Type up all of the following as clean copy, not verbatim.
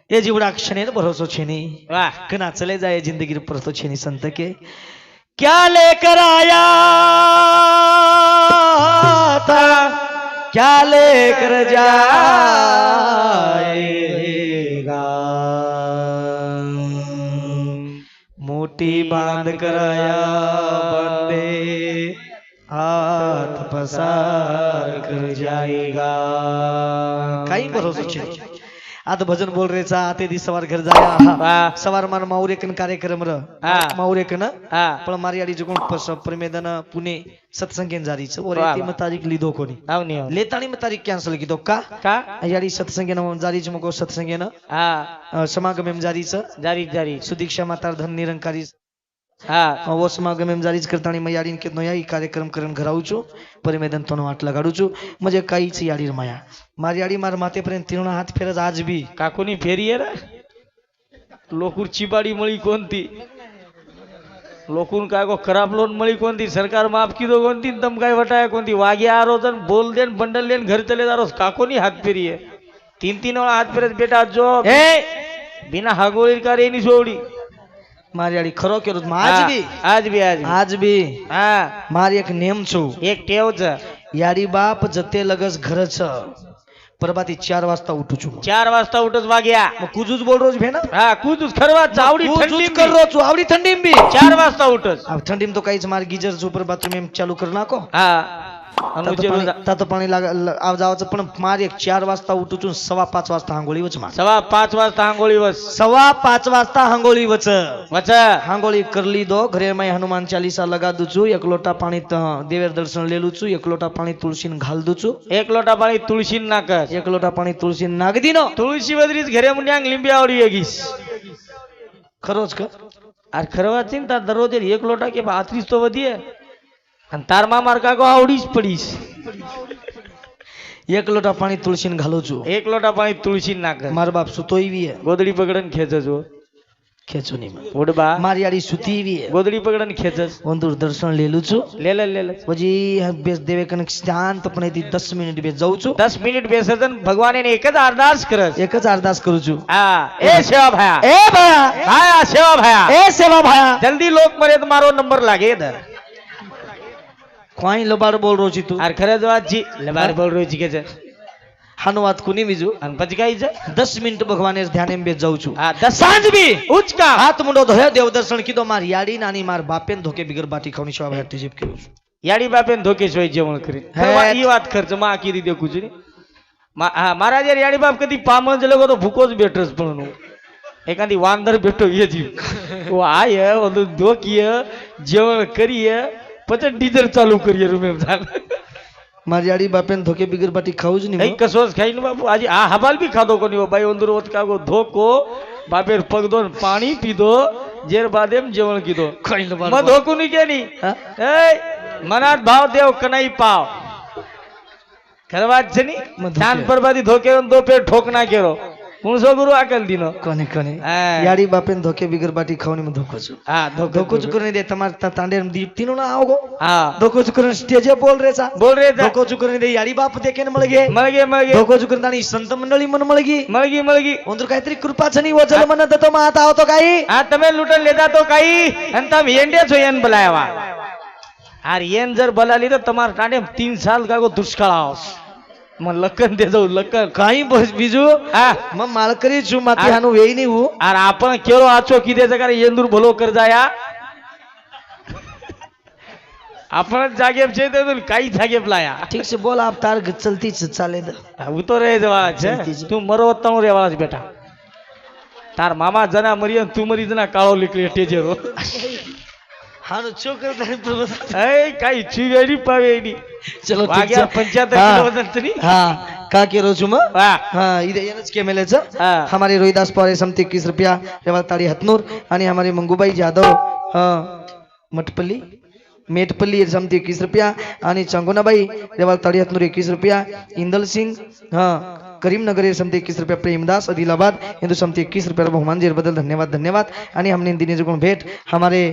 ये जीवड़ा क्षणे भरोसो छेनी वाह कना चले जाए जिंदगी परतो छेनी संत के क्या लेकर आया था क्या लेकर जाएगा मोटी बांध कर आया बंदे हाथ पसार कर जाएगा काही भरोसा छे आता भजन बोल रे चा ते दी सवार घर जाया वाह सवार मान माउरेकन कार्यक्रम र હા. माउरेकन હા पण मारी आडी जगुण प्रमेदन पुणे सत्संगेन जारी छ ओरे वाह, ती वाह. तारीख लीधो कोनी આવની આવ लेताणी में तारीख कैंसल कीधो का का याडी सत्संगेन जारी छ मको सत्संगेन हा समागम एम जारी छ जारी जारी सुदीक्षा माता धन निरंकारी हा वो समागम एम जारी करताणी मैं याडी के नया कार्यक्रम करन घराऊ छु परिमेदन तोनो वाट लगाडू छु मजे काई छ याडी माया मारी याडी मार माते पर्यंत तिरणा हात फेरज आज बी काकोनी फेरी रे लोकूर चिबाडी मळी कोणती लोकून काय को खराब लोन मळी कोणती सरकार माफ कीधो कोणती तम काय वटाय कोणती वागे आरो तन बोल देन बंडल लेन घर चले दारो काकोनी हात फेरी है तीन तीन वाला हात फेरत बेटा जो ए बिना हागोळी करे नी सोडी मारी याडी खरो केरो आज हा, बी आज बी हा मारी एक नेम छु एक टेव छ याडी बाप जते लगस घर छ प्रभाती 4 वाजता उठू छु 4 वाजता उठच वाग्या मग कुजूच बोल रोज भेना हा कुजूच खरवा चावडी कुजूच ठंडी कर रो छु आवडी थंडी बी 4 वाजता उठच अब ठंडी में तो काहीच मार गीजर सुपर बाथरूम में चालू कर नाको हा अनुजे ता तो पाणी आव जावाचं पण मार एक 4 वाजता उठू छु 5:15 वाजता हांगोळी वच मार 5:15 वाजता आंघोळी बस 5:15 वाजता हांगोळी वच वच हांगोळी करली दो घरे में हनुमान चालीसा लगा दू छु एक लोटा पाणी देवर दर्शन लेलू छु एक लोटा पाणी तुळशीन घाल दू छु एक लोटा पाणी तुळशीन नाकस एक लोटा पाणी तुळशीन नाग दिनो तुळशी बद्रीच घरे मुंड्यांग लिंबी आवडी येगीस खरोच का अरे खरवा चिंता दररोज एक लोटा के 32 तो वधिये आणि तार मामार काको आवडीच पडीस एक लोटा पाणी तुळशीन घालू छु एक लोटा पाणी तुळशीन नाकस मार बाप सुतोई भी है गोदडी पकडन खेचजो खेचो नहीं उडबा मारी आडी सुती भी है गोदडी पकडन खेचस ಒಂದೂರು ದರ್ಶನ लेलू छु ले वजी बेस देवे कन शांतपणे ती 10 मिनिट बेस जाऊ छु 10 मिनिट बेसजन भगवाने एकच अरदास करस एकच अरदास करू छु हा ए सेवा भाया ए भया भाया सेवा भाया ए सेवा भया जल्दी लोक मरे तो मारो नंबर लागे इधर कोई लबाड बोल रो छी तू अरे खरे जवाब जी लबार बोल रही छी के हनुवात कुनी बीजू अन पछ काई छ 10 मिनिट भगवाने ध्यान में बेस जाऊ छु हा 10 सांज भी उच का हाथ मुंडो धोया देव दर्शन कीधो मार याडी नानी मार बापेन धोके बिगर बाटी खावनी सेवा भया टिजिप केलो छु याडी बापेन धोके सोय जेवण करी ई बात खर्च मा कीधी दे कुछ नी महाराज यार याडी बाप कधी पामण जलो तो भूकोच बेटस पण एखादी वांदर भेटो येजी वो आय ಒಂದು धोकिय जेवण करिय पचन डीजल चालू करिय रूम में जान मार याडी बापेन धोके बिगर बाटी खाऊज नी नहीं कसोस खाई न बाबू आज आ हबाल भी खादो कोनी भाई अंदर ओत का गो धोको बापेर पग दोन पाणी पीदो जेर बादेम जेवण कीदो खाई न म धोकू नी के नी ए मनात भाव देव कनाई पाव खरवात छनी ध्यान परबादी धोके दो पे ठोकना केरो पुणसो गुरु आकल दिनो कोने कोने याडी बापेन धोके बिगर बाटी खावनी में धोको छु हां धोको छु करने दे तमार तांडे दीप तीनो ना आओगो हां धोको छु करने स्टेजे बोल रे सा धोको छु करने दे याडी बाप देखे न मळगे धोको छु करने दानी संत मंडळी मन मळगी ओंदर काहीतरी कृपा छनी वजल मन दतो मा आता होतो काही हा तमे लुटन लेता तो काही आणि तम येंडे छो येन बलायवा आर येन जर बलाली तर तमार टांडे 3 साल का गो दुष्काळ आवस मग लक्कन दे जाऊ लक्कन काही बस बीजू मग मालकरी छु माती हानु वेई नी हु आर आपण केरो आचो किदे जगार येंदूर भलो कर जाया आपण जागे छे तो काही जागे लाया ठीक से बोल आप तार चलती चाले द उतो रे जवा छे तू मरो तणो रेवाळा बेटा तार मामा जना मरियन तू मरी जना काळो लिकले टेजेरो हानु चोकर दान प्रभु ए काही चुवेडी पावेडी चलो वाग्या 75 किलो वजन तरी हां का केरो छु म हां हां इदे येनच के मेलेच हां हमारे रोहिदास पवार समती 21 रुपया रेवाल ताड़ी हतनूर आणि हमारे मंगूबाई जाधव हां मटपल्ली मेटपल्ली समती 21 रुपया आणि चांगोनाबाई रेवाल ताड़ी हतनूर 21 रुपया इंदल सिंह हां करीमनगर समती 21 रुपया प्रेमदास आदिलाबाद हिंदू समती 21 रुपया बहुमान जी बदल धन्यवाद आणि हमने दिने जो भेट हमारे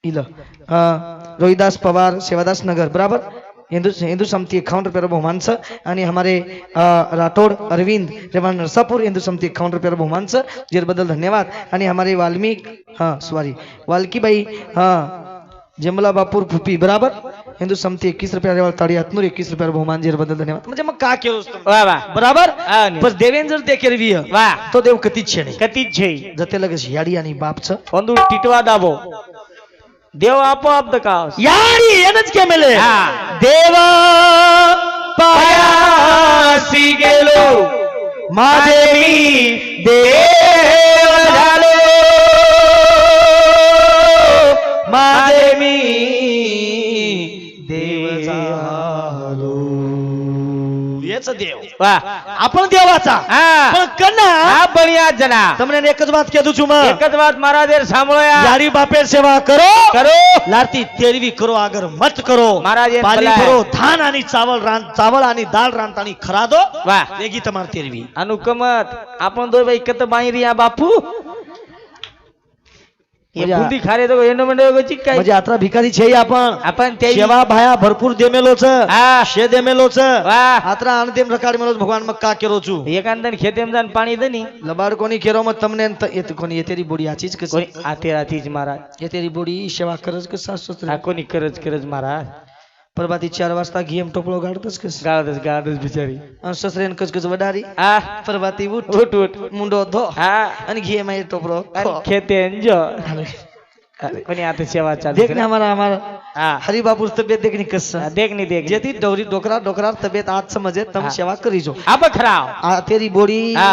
इला रोहिदास पवार सेवादास नगर बराबर हिंदू समती 51 रुपयाला बहुमानचं आणि हमारे राठौड़ अरविंद रेवान नरसापुर हिंदू समती 51 रुपयाला बहुमानचं जेरबद्दल धन्यवाद आणि हमारे वाल्की बाई जमला बापूर फुपी बराबर हिंदू समती 21 रुपया रेवाल ताड़ी हतनूर 21 रुपया बहुमान जेरबद्दल धन्यवाद म्हणजे मग का केलं वा वा बराबर हा नी. पण देवेन जर ते केरवी वा तो देव कतीच छे नाही कतीच છે जते लगेच याडी आणि बापचं ಒಂದು ಟಿಟ್ವಾ દાબો દેવ આપોઆપ દકાવસ याडी एनच के मेले हा. देव पायासी गेलो माझे मी देव झालो माझे मी देव झालो येच देव वा आपण देवाचा हा पण कन्ना આ બણિયા જના તમને એક જ વાત કહેતું છું એક જ વાત મારા દેર સાંભળોયા यारी बापे सेवा करो કરો लारती तेरवी करो आगर मत करो महाराज ये पाली भला है. करो धान आणि चावल आणि दाळ रांधतानी खरा दो वा वेगी તમાર तेरवी अनुकमत आपण दोय बाई कत बाई रिया बापू हे म्हणजे बुंदी खारे तो एनो मंडे गची काय म्हणजे आता भिकारी छे आपण ते सेवा भाया भरपूर देमेलोच हा शे देमेलोच वा आत्रा आणतेम रकाडी मेलोच भगवान मग का केरो छु एकांतन खेतेम जान पाणी दनी लबाड कोणी केरो मग તમને येत कोणी येतेरी बोडी आचीच कस कोणी आते रातीच महाराज येतेरी बोडी सेवा करज कस सासुत्र आ कोणी करज करज महाराज परबाती 4 वाजता घेम टोपळो गाडतस कस गाडस बिचारी ससरेन कच वडारी आ परबाती उठ उठ उठ मुंडो धो हा आणि घे माय टोपळो आणि खेते एन्जॉय कोणी आता सेवा चालू देखने हमारा हा हरी बाबूर तब्येत देखनी कस देखनी देख जेती डोरी डोकरा तब्येत आज समजे तम हा. सेवा करी जो अब खराव आ तेरी बोडी हा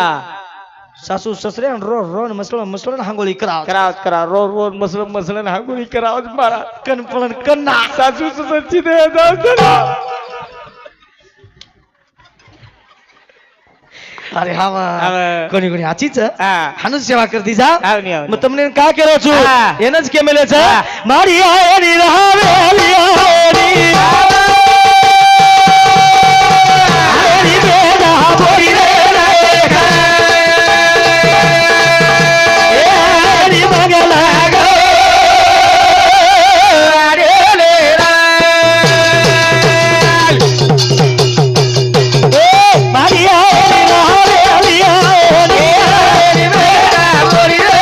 सासू ससरे रो मसलो हांगोळी करा कराव रोज मसलन हा कोणी करावच मारा कणपण कन्ना सासू ससरची दे जाऊ चला अरे हा कोणी कोणी आचीच हा हानुच सेवा करती जा आवनी आवनी मग તમને का केलो છું હા. એનજ કે મેલે છે હા. મારી આયરી રહાવે આયરી આયરી બેડા બોરી રે આયરી મંગલા ગો રે રે મારી આયરી રહાવે આયરી બેડા બોરી રે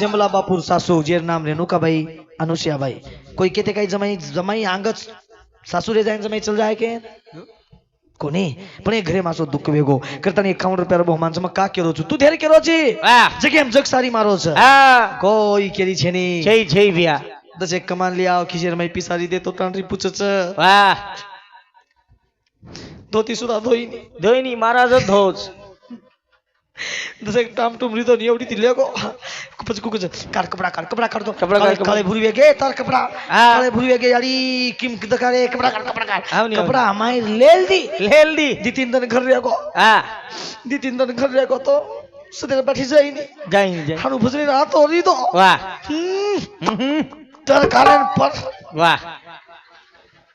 जमला बापूर सासू जेर नाम रेणुकाबाई अनुसयाबाई कोई कहते काही जमाई आंगच सासूरे जाईन जमाई चल जाए के कोणी पण एक घरे मासो दुःख वेगो करताना 51 रुपयाला बहुमानचं मग का केलो तू धेर केलो ची जगेम जग सारी मारो छ कोई केली छेनी छै बिया दस एक कमान लिया खिशेर मै पिसारी देतो तांडरी पुचच वाह धोती सुद्धा धोईनी महाराज धोच जसं एक टाम टुमरी तो एवढी ती लेगो खूपच कुकच काढ कपडा काढतो कपडा काढ, काळे भुरी वेगे तार कपडा हा. काळे भुरी वेगे याडी किम कित काळे कपडा काढ आवनी, कपडा हमाय लेल दी हेल्दी दी तीन दिन घर रेगो हा दी तीन दिन घर रेगो तो સુધીર બેઠી જઈને જાય જાય હાનું ભજરી રાતો રીતો વાહ તર કારણે પર વાહ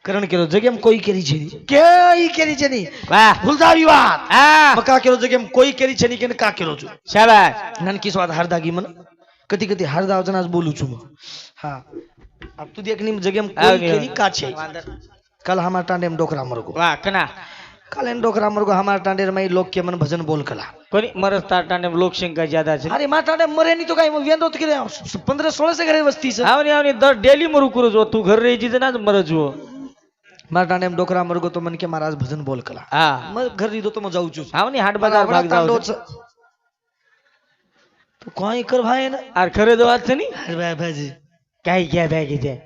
કરણ કેરો જગ્યામાં કોઈ કેરી છે નહીં કે ઈ કેરી છે નહીં વાહ ભૂલજાવી વાત હા મકા કેરો જગ્યામાં કોઈ કેરી છે નહીં કે કા કેરો છું શાબાશ નાનકી સ્વાદ હારદાગી મને કદી કદી હારદા આવજના જ બોલું છું હા अब तू देखनी जगह कोई केरी का छे कल हमार टांडे में डोकरा मरगो વાહ कना कल इन डोकरा मरगो हमार टांडे में लोग के मन भजन बोल कला कोणी मरस ताटाने लोक संख्या ज्यादा છે अरे मार टांडे मरे नहीं तो काई वेंदो तो करे 15-16 से घरे वस्ती से આવની આવની દર ડેલી મરું કરું જો તું ઘર રહી જીતે ના જ મર જો मार टांडे में डोकरा मरगो तो मन के महाराज भजन बोल कला હા मैं घर रीदो तो मैं जाऊं છું આવની હાટ બજાર ભાગ જાવ तो कोई कर भाई ना આર ખરે દવાત છે ની अरे भाई भाई કાઈ ગયા ભાગી જાય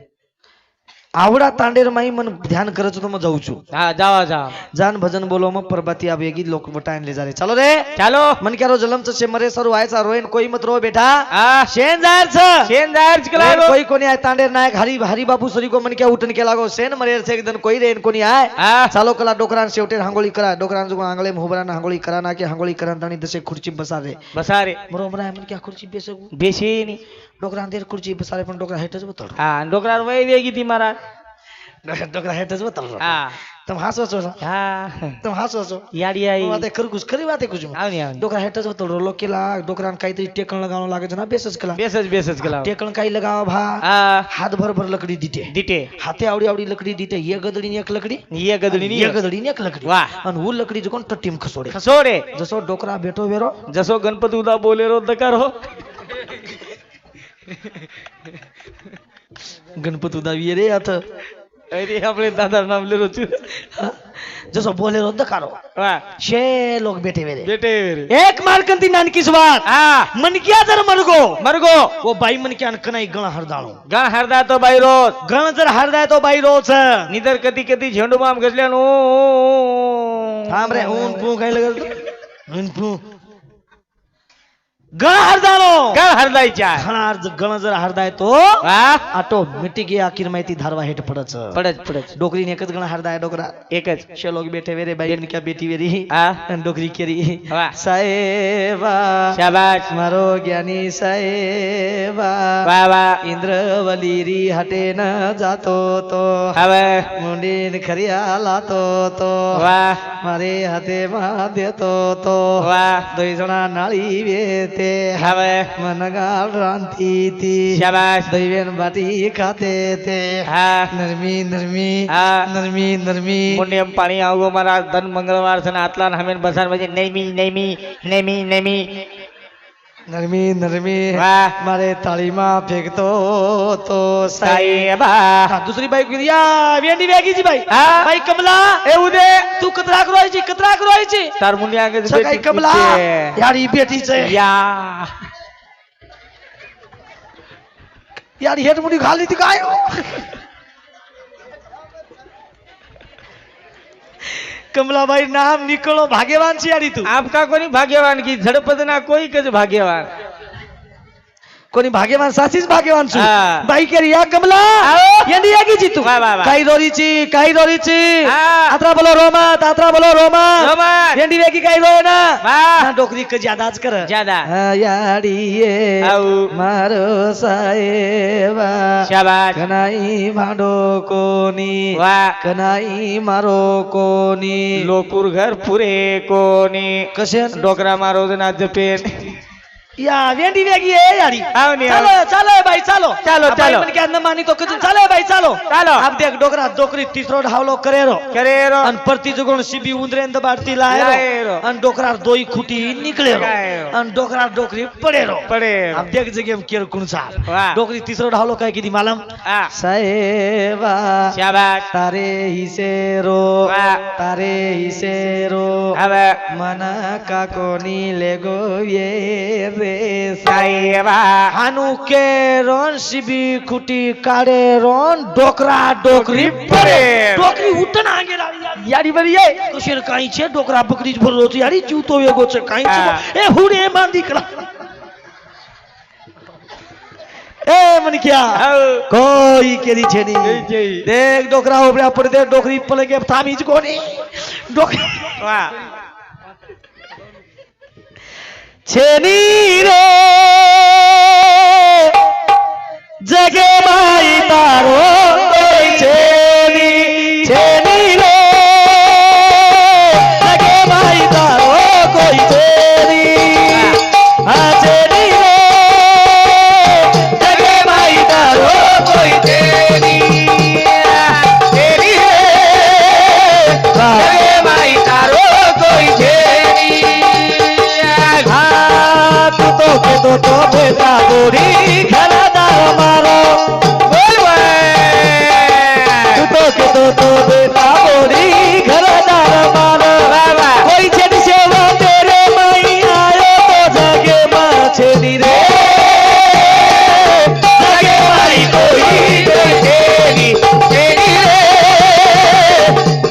आवड़ा तांडेर माई मन ध्यान करत तो मैं जाऊं છું હા જાવા જાવ जान भजन बोलो में परबाती आवेगी लोग बटाइन ले जा रे चलो रे ચાલો मन क्या रो जलम से मरे सरू आय सा रोइन कोई मत रो बेटा હા शेन जाहिर छ શેન જાહેર रेन કલાયો कोई कोनी आय तांडेर नायक हरी हरी बाबू सरी को मन क्या उठन के लागो सेन मरेर से एकदम कोई रेन कोनी आय હા चालो कला डोकरान शेवटे हांगोळी करा डोकरान जो आंगळे में हुबरा ना हांगोळी करा ना के हांगोळी करा ताणी दसे खुर्ची बसा रे બસારે मरो मरा मन क्या खुर्ची बेसू બેસી ની डोकरान देर खुर्ची बसारे पण डोकरा हेटच बतळ હા ડોકરા વઈ વેગી તી મારા डोकरा हेटच बतळ હા तुम हासो छो હા तुम हासो छो યાડી आई वाते खरगुस खरी वाते कुछ આવની આવની डोकरा हेटच बतळ लोक केला डोकरान काहीतरी टेकण लगावं लागे ना बेसच केला બેસજ કલાવ टेकण काही लगावा भा હા हाथ भर भर लकड़ी दीटे દીટે हाथे आवड़ी आवड़ी लकड़ी दीटे ये गदड़ी ने एक लकड़ी ये गदड़ी ये ની गदड़ी ने एक लकड़ी વાહ અને હું લકડી જોકોન ટટ્ટીમ ખસોડે ખસોડે જસો ડોકરા બેઠો વેરો જસો ગણપતિ ઉદા બોલેરો દકારો ગણપત ઉદાવીએ રે હાથ અરે આપણે દાદા નામ લેરો છું જસો બોલેરો દકારો વાહ छे लोग बैठे वेरे બેટે एक मारकंती नानकी स्वाद હા मन क्या जर मरगो મરગો वो बाई मन क्या कनाई गण हरदाळो ગણ હરદા તો બાઈ રોજ गण जर हरदाय तो बाई रोच નીધર કદી કદી ઝેંડુ મામ ગસલ્યાનું थांब रे ऊन पू काय लगल ऊन पू गण हरदाळो ગણ હરદાઈ ચાય गण जर हरदाय तो વાહ ऑटोमेटिक ये आखिर माहिती धारवा हेठ पडच પડજ डोकरी ने एकच गण हरदाय डोकरा એક જ छे लोग बैठे वेरे बाई ने क्या बेटी वेरी હા डोकरी केरी વાહ साहेबा શાબાશ मारो ज्ञानी साहेबा વાહ વાહ इंद्रवली री हटे न जातो तो હવે मुंडीन खरिया लातो तो વાહ मारे हाथे मा देतो तो વાહ दोई जना नाळी वेते હવે मनगाळ रांती ती શાબાશ दैवेन बाटी खाते ते હા नरमी नरमी હા नरमी नरमी પુણ્યમ પાણી આવો મારા ધન મંગળવાર છે ને આટલા હમેન બસાર વજે નેમી નેમી નેમી નેમી नरमी नरमी વાહ मारे ताली मा फेंकतो तो સાહેબા हाँ, दूसरी बाई को या वेंडी वेगी जी बाई હા बाई कमला એવું દે तू कतरा करो आई जी कतरा करो आई जी તાર મુનિયા આગળ सगाई બેટી कमला પૂછે. यार ये बेटी से યા यार हेड मुड़ी खाली थी काय कमला भाई नाम निकलो भाग्यवान छी यारी तू આપકા કોની ભાગ્યવાન કી ઝડપત ના કોઈ કજ ભાગ્યવાન कोणी भाग्यवान साचीच भाग्यवान छु हा. बाई केरी या कमला आओ. येंडी यागी जी तू वाह, वाह, वाह. काही दोरीची हा. आत्रा बोलो रोमत રોમન. येंडी वेगी काही रो ना વાહ ना डोकरी क ज्यादाच कर જ્યાદા याडी ये આવ मारो साहेबा શાબાશ कनाई भाडो कोनी વાહ कनाई मारो कोनी લોપુર ઘર પુરે કોની कसे ડોકરા મારો ના જપેન या वेंडी वेगी है यारी આવની चलो चलो भाई चलो ચાલો, अब ચાલો. भाई मन के अंदर मानी तो कुछ चलो भाई चलो ચાલો अब देख डोकरा डोकरी तीसरो ढावलो करेरो કરેરો अन परती जुगोण सीबी उंदरे अंद बाड़ती लाएरो लाएरो. अन डोकरा दोई खूटी निकलेरो लगाएरो. अन डोकरा डोकरी पड़ेरो પડે अब देख जगह में केर कुण साल વાહ डोकरी तीसरो ढावलो काय की दी मालूम આ साहेबा શાબાશ तारे हिसेरो વાહ तारे हिसेरो હવે मना काकोनी लेगो ये रे સાહેબા हानु के रोन सीबी खुटी काड़े रोन डोकरा डोकरी पड़े डोकरी उठन आगे यारी बरी ये कशेर काई छे डोकरा बकरी भरलो तो यारी जूतो वेगो छे काई छे ए हुडे बांधी करा ए मन क्या कोई केरी छे नी देख डोकरा ओपड़ा पड़ दे डोकरी पले के थामीज कोनी डोकरी વાહ છેની રે જગે માઈ તારો કોઈ છેની છેની રે જગે માઈ તારો કોઈ છેની આ છેની રે જગે માઈ તારો કોઈ છેની છેની રે જગે માઈ તારો કોઈ છેની હા તું તો કેતો તો બેટા બોરી ઘરદાર મારો તું તો કેતો તો બેટા બોરી ઘરદાર મારો કોઈ છે ની સેવા તેરે મઈ આયો તો જગે માં છે ની રે જગે મારી કોઈ છેની છેની રે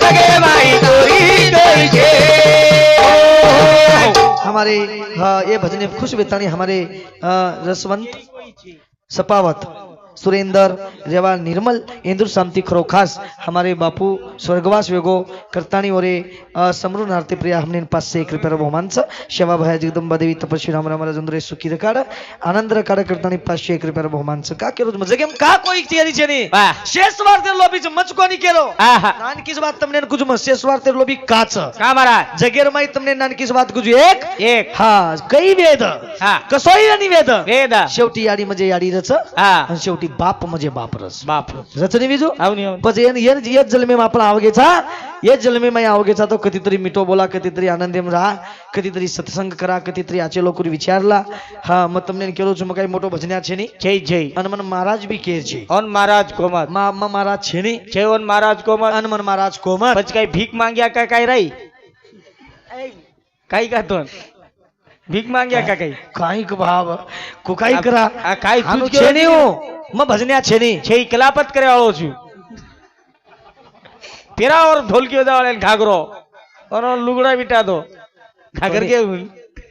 જગે મારી કોઈ છે हमारे ये भजन खुश बेतानी हमारे रसवंत सपावत सुरेंद्र रेवा निर्मल इंदुर शांति खरो खास हमारे बापू स्वर्गवास वेगो करतानी और समरू नारती प्रिया हमने पास से 1 रुपया बहुमान शेवा भया जगदंबा देवी तपस्वी राम राम राजेंद्र सुखी रकाड आनंद रकाड करतानी पास से 1 रुपया बहुमान का केरो मजे केम का कोई तैयारी छे नी शेषवार ते लोबी मचको नी केरो नानकी सी बात तमने कुछ शेषवार ते लोबी काच का महाराज जगेर माई तमने नानकी सी बात कुछ एक हां कई वेद हां कसोई नी वेद वेद शेवटी याडी मजे याडी रच हां आणि शेवटी बाप म्हणजे बापरस बाप रचनी विजू પછી એ જન્મે आपण आवगेचा ये जन्मे में आवगेचा तो कधीतरी मिठो बोला कधीतरी आनंदेम राहा कधीतरी सत्संग करा कधीतरी आचेलो करी विचारला हा मग તમને કેરો છું મકાઈ મોટો ભજન્યા છે ની જય જય અને મને મહારાજ બી કે છે ઓન મહારાજ કોમત માં મહારાજ છે ની છે ઓન મહારાજ કોમત અને મને મહારાજ કોમત પછી કઈ ભીખ માંગ્યા કાઈ રહી કાઈ કાતો ભીખ માંગ્યા કાઈ ભાવ કોકાઈ કરા આ કાઈ તું છે ની હું मैं भजन्या छे नहीं छे कलापत करे वालो छु तेरा और ढोलकी वाले घाघरो और लुगड़ा बिटा दो घाघर के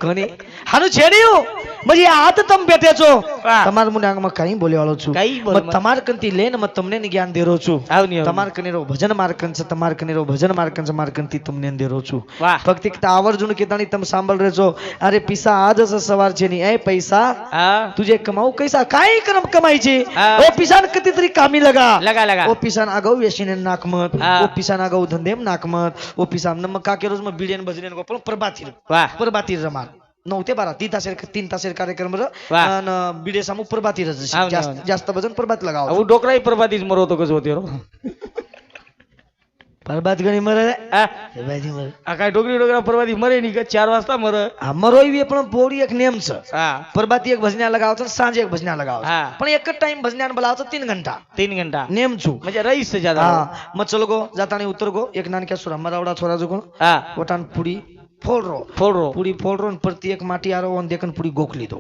कोनी हानु छे नहीं हूं म्हणजे आत तम बैठे छो तमार मुने आंगमा काई बोले वालो छु मैं तमार कंती लेन मैं तमने ने ज्ञान देरो छु तमार कनेरो भजन मार्कन से तमार कनेरो भजन मार्कन से मार्कनती तमने देरो छु भक्ति के आवर्जून केतानी तम सांभळ रे छो अरे पीसा आज स सवार छे नी ए पैसा तुझे कमाऊ कैसा काई करम कमाई छे ओ पिसान कती तरी कामी लगा लगा लगा ओ पिसान आगौ वेशीने नाकमत ओ पिसान आगौ धंधेम नाकमत ओ पिसान नम का के रोज में बीडीएन भजनेन गोपल प्रभाती प्रभाती रमार 9 ते 12 3 तासेर कार्यक्रम आणि बीडे सामू प्रभाती जास्त भजन प्रभात लगाव वो डोकराई प्रभातीच मरवतो कसं होते रो प्रभात गणी मरे प्रभाती मरे आ काय डोकरा प्रभाती मरे नी का 4 वाजता मरे हा मरोय बी पण पोडी एक नेम छ प्रभाती एक भजन्या लगावतो सांजे एक भजन्या लगाव पण एक टाइम भजन्यान बोलावतो 3 घंटा नेम छु म्हणजे रईस से ज्यादा हा मग चल गो जातानी उतर गो एक नानक्या सुरा मरावडा छोरा जो कोण वटान पुडी फोड़ रो पूरी फोड़ रो प्रति एक माटी आरो on देखन पूरी गोखली दो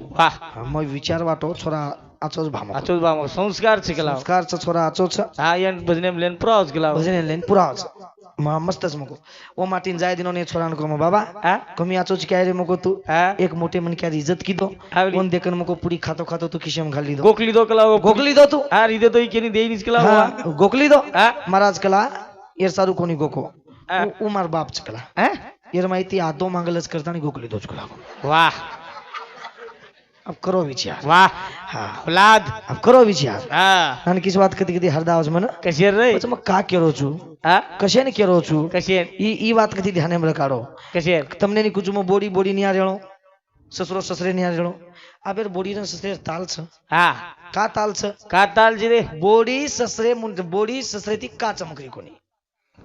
मैं विचार वाटो छोरा आचोच भामो संस्कार शिकला संस्कार छ छोरा आचोच हा यन भजने लेन पुरावच गेला भजने लेन पुरावच मस्तच मको ओ माटीन जाय दिनो ने छोरान को बाबा कमी आचोच काय रे मको तू एक मोठे मन क्या इज्जत की दो on देखन मको पूरी खातो खातो तू खिशम घाली दो गोखली दो तू हा रिदे तो केनी देईनीच केला गोखली दो महाराज कला एर सारू कोणी गोको उमर बाप चकला ये माहिती आदो मांगलच करताना गोखली दोच लागो वाह अब करो विचार वाह हां औलाद अब करो विचार हां आणि किस बात कधी कधी हरदावच म्हण कशेर रे मग का केरो छु कशेने केरो छु कशेर ई बात कधी ध्याने में काढो कशेर तमने ની કુજુમો બોડી બોડી ની આરેળો સસરો સસરે ની આરેળો આ બેર બોડી ને સસરે તાલ છે હા કા તાલ જી રે બોડી સસરે મુંડ બોડી સસરે થી કા ચમકરી કોની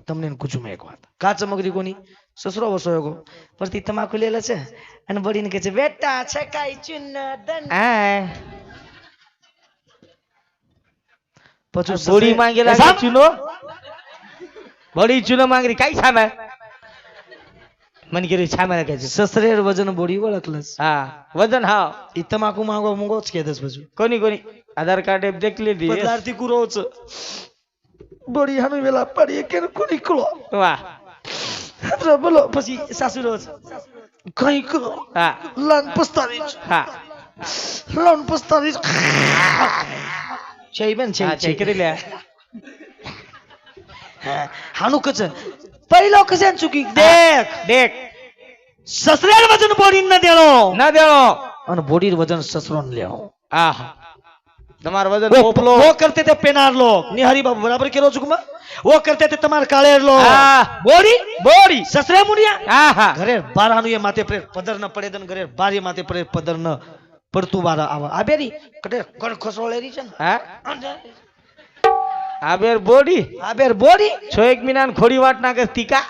તમને કુજુમો એક વાત કા ચમકરી કોની ससरो वसोयो पर ती तमाकू लेला छे અને બડીને કહે છે બેટા છકાઈ ચુન દન પછી બોડી માંગેલા ચુનો બડી ચુનો માંગરી કાઈ સામે मन के छामे કહે છે સસરેર વજન બોડી વળકલસ હા વજન હા ઈ તમાકુ માંગો મુંગો જ કહે દસ પછી કોની આધાર કાર્ડ એપ દેખ લીધી બદલારથી કુરો છે બોડી હામે વેલા પડી કે કોની કળો વાહ બોલો પછી સાસુરો કઈ કરો હા લોન પસ્તાવી હા લોન પસ્તાવી છે બેન છે કરી લે હાનું કચ पहिलो कसे चुकी देख સસરેર વજન બોડી ન દેણો ના દેણો અને બોડી વજન સસરો ન લેણો આહા તમારો વજન वो પોપલો वो करते थे पेनार लोग निहारी बाबू बराबर के रोज कुमा वो करते थे तुम्हारे कालेर लोग हाँ। बोड़ी બોડી ससरे मुनिया આહા घरे बारानु ये माथे पर पदर न पड़े दन घरे बार ये माथे पर पदर न પડતું બારા આવા આ બેરી કટે કણ ખસોળેરી છે ને હા આ બેર બોડી આ બેર બોડી છો એક મિનાન ખોડી વાટ ના કરતી કા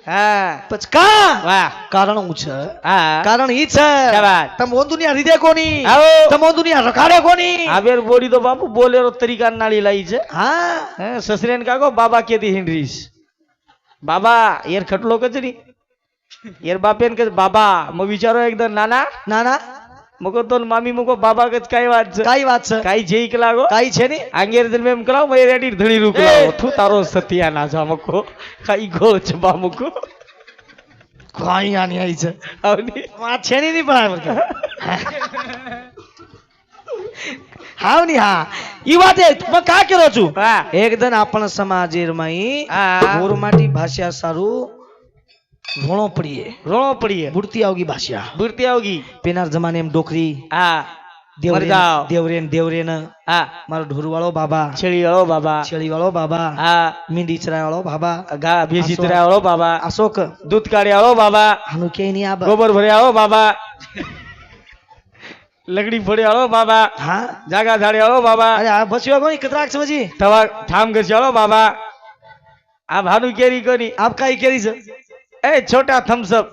હા પછી કા વાહ કારણ હું છે હા કારણ ઈ છે શાબાશ. તમ ઓંદુનિયા હૃદય કોની આવો. તમ ઓંદુનિયા રખાડે કોની આ બેર બોડી તો બાપુ બોલેરો તરીકા નાળી લાઈ છે હા હે સસરેન કાકો બાબા કેતી હિંડરીસ બાબા યાર ખટલો કચરી યાર બાપેન કે બાબા મો વિચારો એકદમ નાના ના ના મકો તો મામી મકો બાબા કે કાઈ વાત છે કાઈ વાત છે કાઈ જેઈ કે લાગો કાઈ છે ને આંગેર દિન મેમ કલાવ મે રેડી ધણી રૂક લાવો થુ તારો સતિયા ના જા મકો કાઈ ગો છે બા મકો કાઈ આની આઈ છે આવની આ છેની ની પણ હાવ ની હા ઈ વાતે मैं का करो छु વાહ એકદન આપણ સમાજેર માં હા ગોરમાટી ભાષા સારું રોણો પડીએ રોણો પડીએ બુડતી આવગી ભાષા બુરતી આવગી પેનાર જમાને એમ ડોકરી હા મરજાવ દેવરેન દેવરેન હા મારો ઢોર વાળો બાબા છેડી વાળો બાબા છેડી વાળો બાબા હા મીંડી ચરાય વાળો બાબા ગા ભેસી તરા વાળો બાબા અશોક દૂધ કાઢે વાળો બાબા આનું કે નહીં આ गोबर भरे आओ बाबा लकड़ी फोड़े आओ बाबा હા जागा झाड़े आओ बाबा અરે આ બસ્યો કોની કતરાક સમજી तवा ठाम कर आओ बाबा आ भानु केरी कोनी આપ કાઈ કેરી છે ए छोटा थम्स अप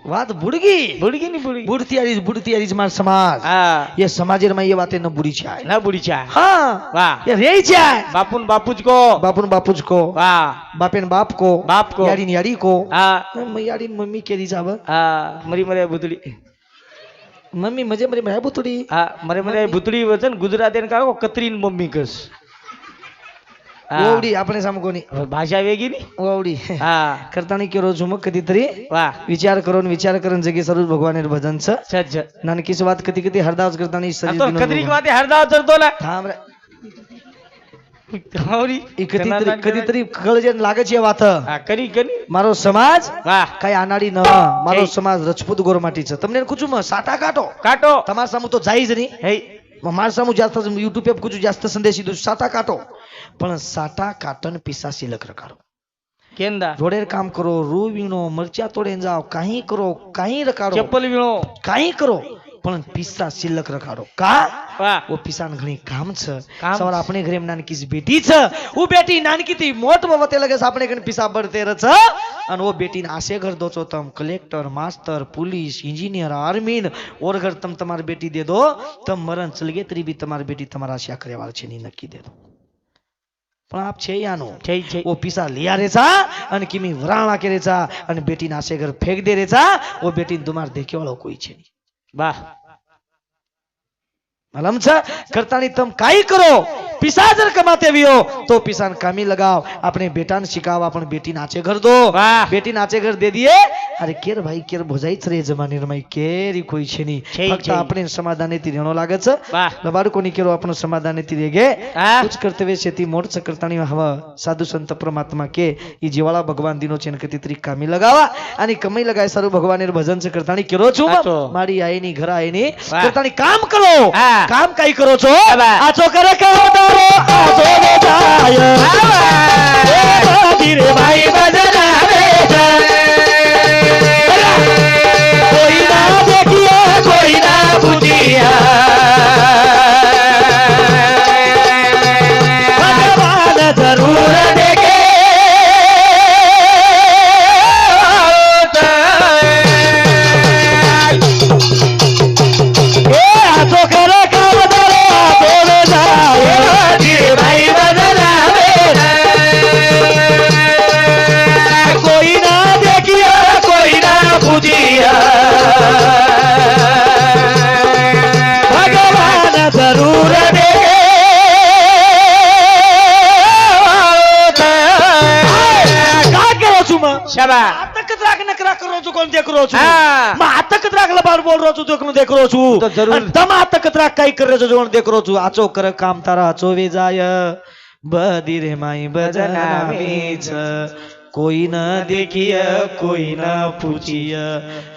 વાત બુડગી बुड़गी नहीं बुड़गी બુડતી આરીજ માર સમાજ हाँ ये समाजेर में ये बातें न बुरी छाय ना बुड़ी चा हाँ वाह ये रे छाय बापुन बापूज को बापुन बापूज को वाह बापेन बाप को बाप को यारी यारी को हाँ यारी मम्मी केरी साहब हाँ मरी मरे भूतड़ी मम्मी मजे मरे भाई बुतड़ी हाँ मरे मरे भूतड़ी वचन गुजराती ने कहा कतरीन मम्मी कस ओवडी अपने साम कोनी भाषा वेगी नी ओवडी हाँ करतानी केरो झुम कधी तरी वाह विचार करून जगी सर्व भगवानेर भजन छ सज्ज नानकीच वात कधी कधी हरदास करतानी આ તો કદરી કી વાતે હરદાવ ચરતો લા थांब रे આવરી ઈ કદી તરી કળજે લાગે છે વાત આ કરી કરી મારો સમાજ વાહ કઈ આનાડી ન મારો સમાજ રજપૂત ગોરમાટી છે તમને કુછું સાટા કાટો કાટો તમાર સામુ તો જાય જ નહીં હે માર સામુ જાસ્ત યુટ્યુબ पे कुछ जास्त संदेश दो साटा काटो पण साटा काटन पिसा शिलक रकारो કેંદા જોડેર કામ કરો રૂ વીણો મરચા તોડે જાઓ કાઈ કરો કાઈ રકાડો ચપ્પલ વીણો કાઈ કરો પણ पिसा शिलक रकाडो का વાહ वो पिसान घणी काम छ काम सवार अपने घरे नानकी बेटी छ वो बेटी नानकी थी मोट वते लगे अपने घरे पिसा बढ़ते र छ अन वो बेटी ने आसे घर दो छो तम collector master police engineer army और घर तम तुम्हारी बेटी दे दो तम मरण चल गए तरी भी तुम्हारी बेटी तुम्हारा आशा करे वाला छे नहीं नक्की दे दो पण आप छे यानो છે છે वो पिसा लिया रे छा अन किमी वराणा के रे छा अन बेटी ने आसे घर फेंक दे रे छा वो बेटी तुम्हार देखे वालो कोई छे नहीं વાહ मालूम छ करतानी तुम काई करो पिसा जर कमाते भी हो तो पिसान कामी लगाओ अपने बेटा ने सिखाओ अपन बेटी नाचे घर दो वाह बेटी नाचे घर दे दिए अरे केर भाई केर भोजाई छ रे जमाने रमाई केरी कोई छे नहीं छे फक्त छे। अपने समाधाने ती रेणो लागे छ વાહ लबाड़ कोनी केरो अपन समाधाने ती रेगे હા कुछ कर्तव्य छेती मोट छ करतानी हवा साधु संत परमात्मा के ई जीवाला भगवान दिनो छेन कती तरी कामी लगावा आणि कमाई लगाय सारू भगवानेर भजन छ करतानी केरो छु આચો. मारी आई नी घर आई नी વાહ. करतानी काम करो હા. काम काई करो छो વાહ. आचो करे काम दारो आचो ने जाय धीरे भाई भजन आवे कोई ना देखिए कोई ना बुझिया भगवान जरूर देखे ए आचो करे काम दारो आचो ने जाय धीरे भाई भजन आवे कोई ना देखिए कोई ना बुझिया भगवान जरूर देखे काय करो છું માં શાબા આતક દ્રાક નકરા કરો છું કોણ દેખ રહ્યો છું હા. માં આતક દ્રાક લબાડ બોલ રહ્યો છું તો કોણ દેખ રહ્યો છું તો જરૂર. અને તમ આતક દ્રાક કઈ કરી રહ્યો છો કોણ દેખ રહ્યો છું આચો કરે કામ તારા આચો વે જાય બધી રે માઈ ભજન આવી છે કોઈ ન દેખીય કોઈ ન પૂછીય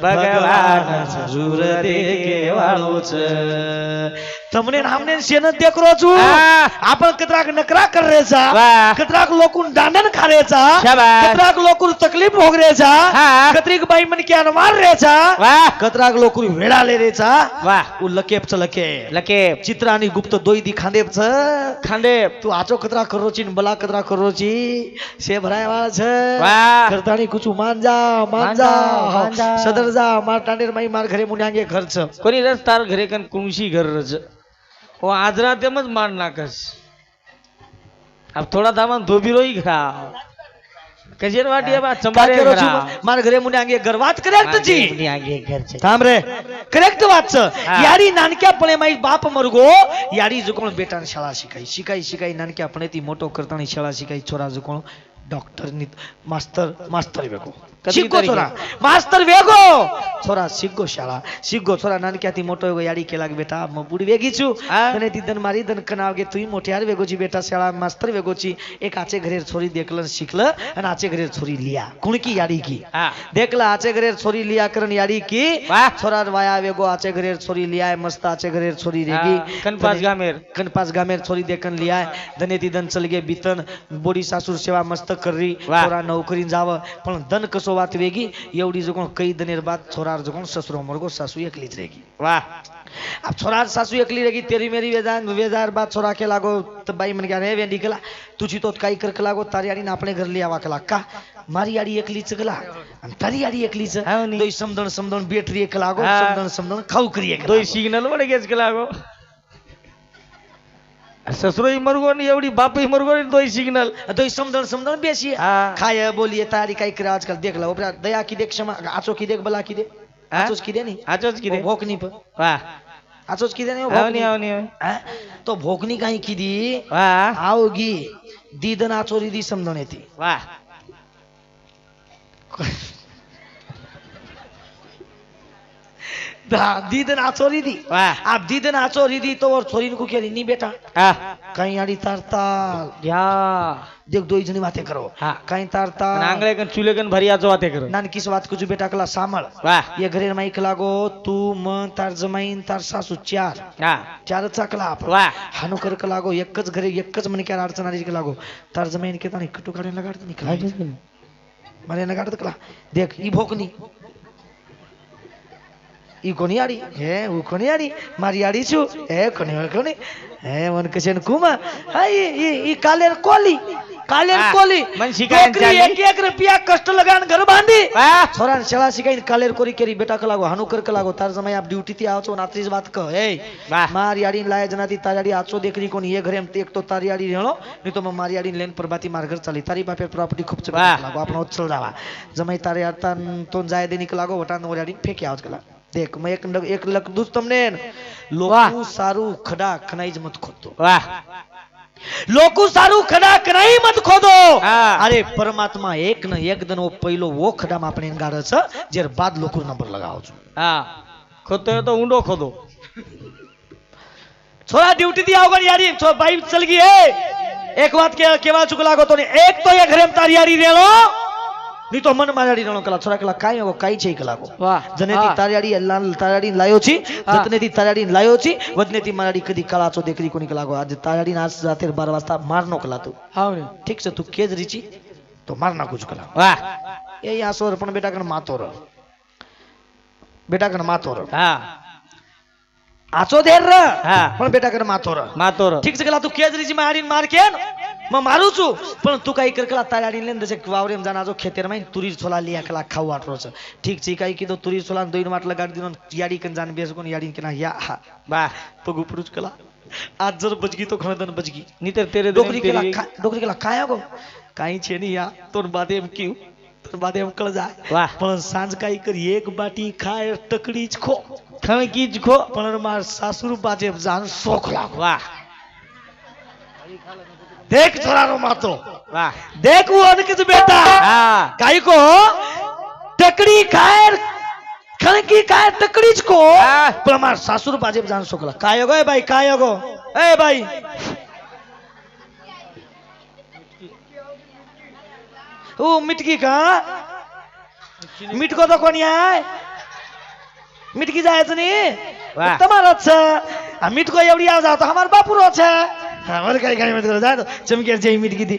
ભગવાન જરૂર દેખે વાળો છે તમને નામને શેન દેખરો છું आपण कतराक नकरा कर रेचा कतराक लोकून दांडन खारेचा कतराक लोकून तकलीफ भोग रेचा कतरीक बाई मन के अनवार रेचा कतराक लोकून वेळा ले रेचा उ लकेप च लकेप चित्र आणि गुप्त दोई दी खांदेप च खांदेप तू आचो कतरा करोची न बला कतरा करोची से भराय वाळ छ करतानी कुछ मान जा सदर जा मार टांडेर माई मार घरे मुन्यांगे घर छ कोणी रस तार घरे कन कुंशी घर रज वो आज रात मत मार नाकस अब थोड़ा दामन धोबी रोई घरा कजेर वाटी बा चंबारे घरा मार घरे मुन्यांगे घर वात करेक्ट जी मुन्यांगे घर छे थांब रे करेक्ट वात छ यारी नानक्यापणे माई बाप मरगो यारी जुकोण बेटाने शाळा शिकाई नानक्यापणे ती मोटो करतानी शाळा शिकाई छोरा जुकोण डॉक्टर नि मास्तर वेगो शिको छोरा मास्तर वेगो छोरा शिको शाळा शिको छोरा नानक्याती मोटो वेगो याडी केला बेटा म बुडी वेगी छु तने ती दन मारी दन कनावगे तुई मोठ्यार वेगोची बेटा शाळा मास्तर वेगोची एक आचे घरे छोरी देखलन शिकलं आणि आचे घरे छोरी लिया कुणकी याडी की देखला आचे घरे छोरी लिया करन याडी की छोरा वाया वेगो आचे घरे छोरी लिया मस्त आचे घरे छोरी रेगी कनपास गामेर छोरी देखन लिया दने ती दन चलगे बीतन बोडी सासूर सेवा मस्त कररी छोरा नोकरीन जाव पण दन कसो वात वेगी एवढी जो कई दनेर बाद छोरा जो ससुरो मरगो सासू एकलीच रहेगी वाह अब छोरा सासू एकली रहेगी तेरी मेरी वेजार बाद छोरा के लागो तो बाई मन क्या रे वेंडी कला तुझी तो काई कर के लागो तारी याडी अपने घर ले आवा कला का मारी याडी एकलीच कला आणि तारी याडी एकलीच दोई समदण बैटरी एक लागो समदण खाऊ करी एक दोई सिग्नल वडे गेच के लागो ससुरोई मरगो ने एवढी बापई मरगो ने दोई सिग्नल दोई समदण बेसी खाय बोलिए तारी काई करे आजकल देख ला ओपरा दया की देख क्षमा आचो की देख बला की दे आचोच की दे नहीं आचोच की दे भोकनी पर वाह आचोच की दे नहीं आवनी तो भोकनी काई की दी वाह आओगी दीदन आचोरी दी समदण येती वाह दीदन आचोरी दी आप दीदन आचोरी दी तो और छोरी को केरी नहीं बेटा कहीं आड़ी तारता या देख दो जनी बातें करो कहीं तारता आंगले कन चूल्हे कन भरिया जो बातें करो नान किस बात कुछ बेटा कला सामल ये घरे माइक लागो तू मन तार जमाईन तार सासू चार चाकला हानो कर लागो एकच घरे एकच मन क्या अडचण आली लागो तार जमाईन के तानी कटू काढे लगाडत निकला मारे लगाडत कला देख ई भोकनी ई कोणी आडी हे उ कोणी आडी मारी आडी छु हे कोणी हे मन कशेन कुमा हाय ई कालेर कोली मन शिकायन एक रुपया कष्ट लगान घर बांधी छोरा शाळा शिकाइन कालेर कोरी केरी बेटा का लागो हानु कर का लागो तार समय आप ड्यूटी ती आवचो नात्रीज बात क ए मारी आडी लाय जनाती तारी आचो देखरी कोण ये घरे एक तो तारी आडी रेणो नहीं तो म मारी आडी लेन परबाती मार घर चाली तारी बापे प्रॉपर्टी खूप लागो आपण उचल जावा जमाई तारे आता तो जाय देनी का लागो वटान वर आडी फेकी आवच कला देख मैं एक लक दूस तुमने लोकू सारू खडा खनाईज मत खोदो लोकू सारू खडा खनाई मत खोदो अरे परमात्मा एक न एक दिन वो पहिलो वो खडा में अपने गाड़े जेर बाद लोकू नंबर लगाओ छो खोदते हो तो ऊंडो खोदो छोरा ड्यूटी दी आओगे यारी छो भाई चल गई है एक बात के केवा चुक लागो तो एक तो ये घरे में तारी यारी रेलो नहीं तो मन माराडी रणो कला छोरा कला काई हो काई छे कला को जनेती तारियाडी तारियाडी लायो छी जतनेती तारियाडी लायो छी वदनेती माराडी कदी कलाचो देखरी कोनी कला को आज तारियाडी आज राते 12 वाजता मारनो कला तू हां ठीक से तू केज रीची तो मारना कुछ कला वाह ए या सोर पण बेटा कन मातोर हां आचो देर र पण बेटा कन मातोर ठीक से कला तू केज रीची मारीन मार के मैं मारू छु पण तू काही कर कला तारी लेन जसे वावरेम जाना जो खेतेर में तुरी छोला लिया कला खाऊ वाटरो छ ठीक छी काही की तो तुरी छोला दोइन माट लगा दिनो याडी कन जान बेस कोन याडी केना या बा पगु पुरुष कला आज जर बजगी तो खणदन बजगी नी तर तेरे डोकरी कला काया गो काही छे नी या तोन बादे एम क्यू तोन बादे एम कळ जाय वाह पण सांज काही कर एक बाटी खाय टकड़ीच खो खणकीच खो पण मार सासुर बाजे जान शोख लाग वाह देख छोरा रो मातो वाह देख वो अनकिस बेटा काई को टकड़ी खाए खणकी खाए टकड़ीच को पण मार सासुर बाजे जान शोख लाग काय गो ए भाई ए भाई ओ मिटकी का मिटको तो कोणी आहे मिटकी जायचं नाही वाह. તમારો જ છે આ મિટકો એવડી આવ જાવ તો અમાર બાપુરો છે અમારે કઈ કઈ મત કરો જાય તો ચમકેર જઈ મિટકી દી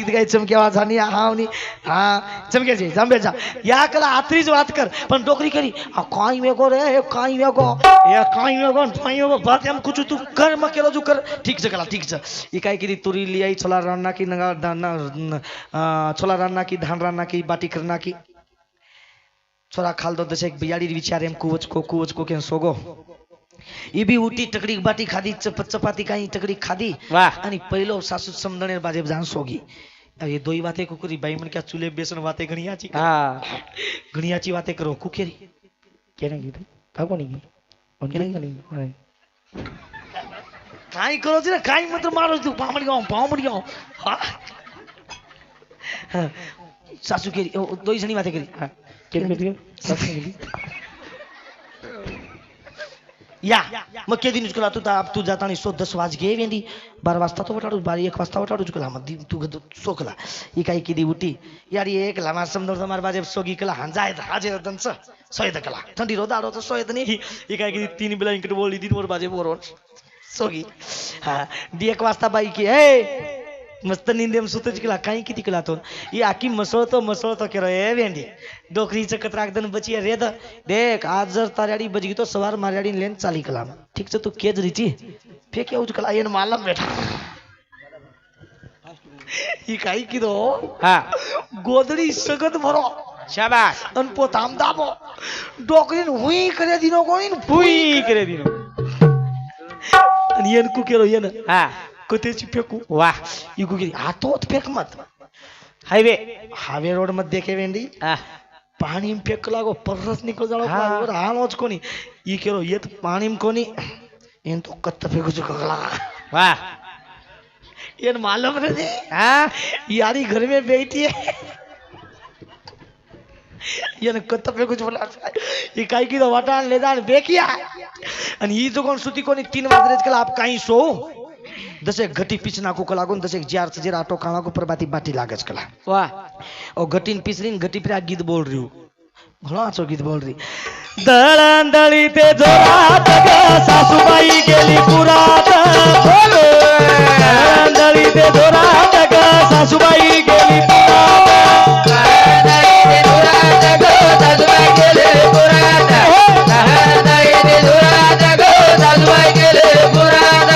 કઈ ચમકેવા જાની હાવની હા ચમકેર જઈ જાંબે જા યા કલા આતરી જ વાત કર પણ ડોકરી કરી આ કાઈ વેગો રે એ કાઈ વેગો ફાઈ વેગો વાત એમ કુછ તું કર મકેલો જો કર ઠીક છે કલા ઠીક છે ઈ કાઈ કીધી તુરી લી આઈ છોલા રાન નાખી નગા છોલા રાન નાખી ધાન રાન નાખી બાટી કર નાખી छोरा खाल दो दशे बियाड़ी विचार एम कुवच को के सोगो ई भी उठी टकड़ी बाटी खादी चपाती काई टकड़ी खादी वाह. आणि पहिलो सासू समदणे बाजे जान सोगी ये दोई बातें को करी भाई मन क्या चूल्हे बेसन बातें घणियाची हाँ घणियाची बातें करो कुकेरी केने कीधું કાકો ની કેને काई करो जी काई मतलब मारो तू पामड़ी गाओ हां सासू केरी दोई जणी बातें करी हां या मग केदी निचकला तू जातानी 10 वाजगे वेंदी 12 वाजता तो वटाडू 1 वाजता वटाडू चुकला मग तू सोकला ही काही किदी उठी यारी एक लामा समदर તમાર બાજે સોગી કલા હંજાય હાજે દંસ સોયદ કલા ઠંડી રોદાડો તો સોયદ ની ही काही किदी 3 बिला इंकट बोली दिन वर बाजे बोरो सोगी हा 1 वाजता बाई की ए मस्त निंदेम सुतच केला काही किती केला तो ही आकी मसळतो केरो ए वेंडी डोकरीचं कतराकदन बची रेद देख आज जर तार्याडी बजगी तो सवार मार्याडी लेन चाली कला ठीक છે તું કેજ રીચી ફેક એવું જ કલા એને માલમ બેઠા ही काही કીધો હા ગોદડી સગત ભરો શાબાશ અન પોતામ દાબો ડોકરીન હુઈ કરે દીનો કોઈન પૂઈ કરે દીનો અને એન કુકેરો એન હા કતેची फेकू वाह ई कुकेरी आ तो फेक मत हाईवे रोड मध्ये देखे वेंडी हाँ पाणी में फेक लागो परस निकल जाओ हाँ. और हालोच कोनी ई केरो ये तो पानी में कोनी इन तो कत्त फेकू जो कगला वाह ये मालूम रे हाँ यारी घर में बैठी है ये न कत्त फेकू जो बोला ये काई की तो वाटान ले जान बेकिया आणि ई जो कोण सुती कोनी 3 वाजरेच कला आप काई सो दसे घटी पीच नाकू कला लागून दसे जार जरा आटो काणा को परबाती बाटी लागच कला वाह ओ घटीन पीसरीन घटी पर आ गीत बोल रही हूँ घणो आचो गीत बोल रही दळंदळी ते जोरात ग सासूबाई गेली पुरात बोलो दळंदळी ते जोरात ग सासूबाई गेली पुरात दळंदळी ते जोरात ग सासूबाई गेली पुरात दळंदळी ते जोरात ग सासूबाई गेली पुरात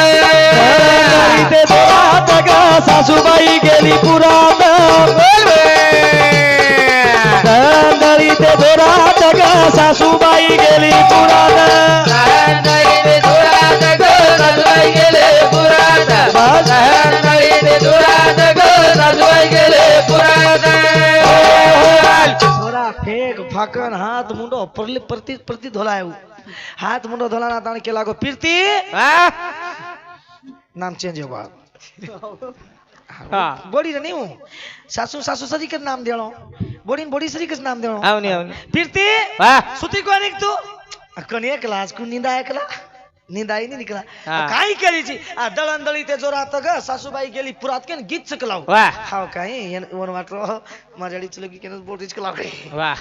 ते जोरात ग सासूबाई गेली पुरात दळंदळी ते जोरात ग सासूबाई गेली पुरात दळंदळी ते जोरात ग सासूबाई गेली पुरात दळंदळी ते जोरात ग सासूबाई गेली पुरात छोरा फेक फाकन हाथ मुंडो प्रति धोलाय हाथ मुंडो धोलाना ताण केला गो पीरती हाँ नाम चेंज होगा हाँ बोड़ी नहीं हूँ सासू सरी के नाम देनो बोड़ी सरी के नाम देनो आवनी आवनी फिरती वाह सुती को निक तू कने क्लास को नींद आया कला नींद आई नहीं निकला हाँ. काही करी छी आ दळंदळी ते जोरात ग सासूबाई गेली पुरात केन गीत चकलाव वाह हाव काही वन वाटरो माझ्याडी चलगी केन बोटीच कला काही वाह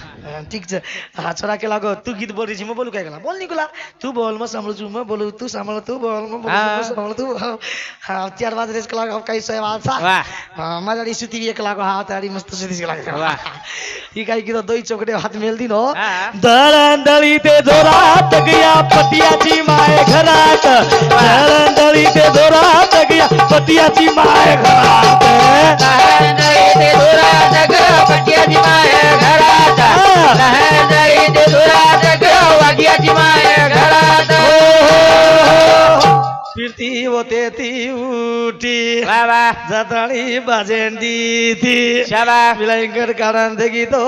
ठीक છે હા છોરા કે લાગો તું ગીત બોલી છે મે બોલું કાય કલા બોલ નીકળા તું બોલ મે સાંભળું છું મે બોલું તું સાંભળ તું બોલ મે બોલું તું સાંભળ તું હા 4 વાગે રેસ કલા કઈ સે વાત સા વાહ હા મારી સુતી એક લાગો હા તારી મસ્ત સુતી કલા વાહ ઈ કાઈ કીધો દોઈ ચોકડે હાથ મેલ દીનો હા. દળંદળી તે જોરાત ગયા પટિયાજી માએ ઘરાત દળંદળી તે જોરાત ગયા પટિયાજી માએ ઘરાત દળંદળી તે જોરાત ગયા પટિયાજી માએ ઘરાત દળંદળી તે જોરાત ગયા વાગિયાજી માએ ઘરાત फिरती होते ती उठी वाह वाह जाताळी बाजेंडी थी शाबाश विलायंकर कारण देखी तो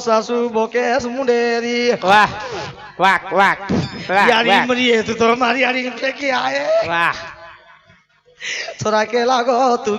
सासू बोकेस मुंडेरी वाह वाह वाह वाह यारी वाह मरी है तू तो हमारी यारी पे की आए वाह थोड़ा के लागो तू